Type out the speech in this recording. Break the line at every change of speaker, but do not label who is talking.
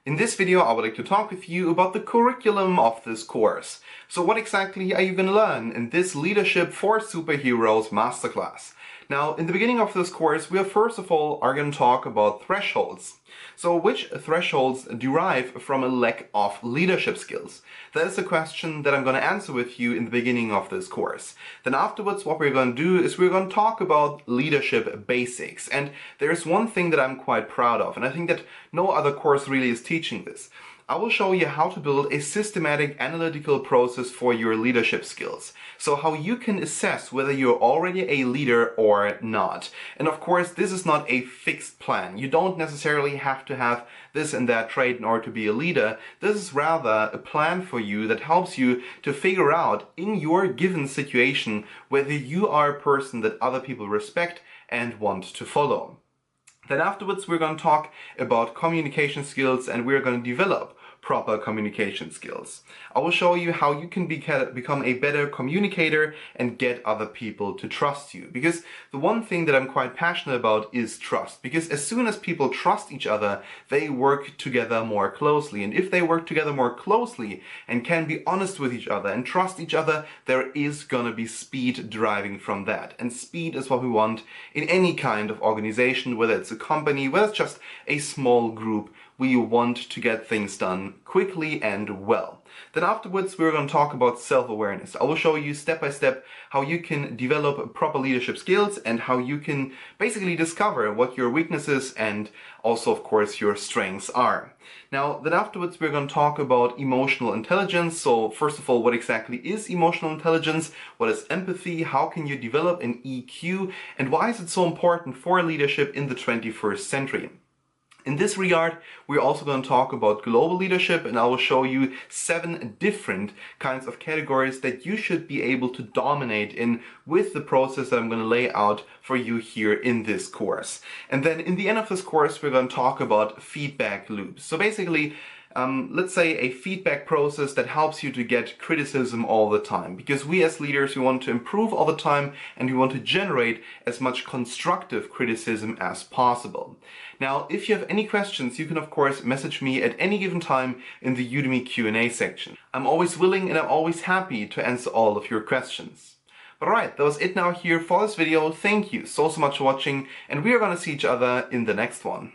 In this video, I would like to talk with you about the curriculum of this course. So what exactly are you going to learn in this Leadership for Superheroes Masterclass? Now, in the beginning of this course, we first of all are going to talk about thresholds. So which thresholds derive from a lack of leadership skills? That is a question that I'm going to answer with you in the beginning of this course. Then afterwards, what we're going to do is we're going to talk about leadership basics. And there's one thing that I'm quite proud of, and I think that no other course really is teaching this. I will show you how to build a systematic analytical process for your leadership skills. So how you can assess whether you're already a leader or not. And of course, this is not a fixed plan. You don't necessarily have to have this and that trait in order to be a leader. This is rather a plan for you that helps you to figure out in your given situation whether you are a person that other people respect and want to follow. Then afterwards, we're going to talk about communication skills and we're going to develop proper communication skills. I will show you how you can become a better communicator and get other people to trust you. Because the one thing that I'm quite passionate about is trust. Because as soon as people trust each other, they work together more closely. And if they work together more closely and can be honest with each other and trust each other, there is gonna be speed deriving from that. And speed is what we want in any kind of organization, whether it's a company, whether it's just a small group. We want to get things done quickly and well. Then afterwards, we're going to talk about self-awareness. I will show you step by step how you can develop proper leadership skills and how you can basically discover what your weaknesses and also, of course, your strengths are. Now, then afterwards, we're going to talk about emotional intelligence. So first of all, what exactly is emotional intelligence? What is empathy? How can you develop an EQ? And why is it so important for leadership in the 21st century? In this regard, we're also going to talk about global leadership, and I will show you 7 different kinds of categories that you should be able to dominate in with the process that I'm going to lay out for you here in this course. And then in the end of this course, we're going to talk about feedback loops. So basically, let's say a feedback process that helps you to get criticism all the time. Because we as leaders, we want to improve all the time and we want to generate as much constructive criticism as possible. Now, if you have any questions, you can of course message me at any given time in the Udemy Q&A section. I'm always willing and I'm always happy to answer all of your questions. But alright, that was it now here for this video. Thank you so much for watching and we are going to see each other in the next one.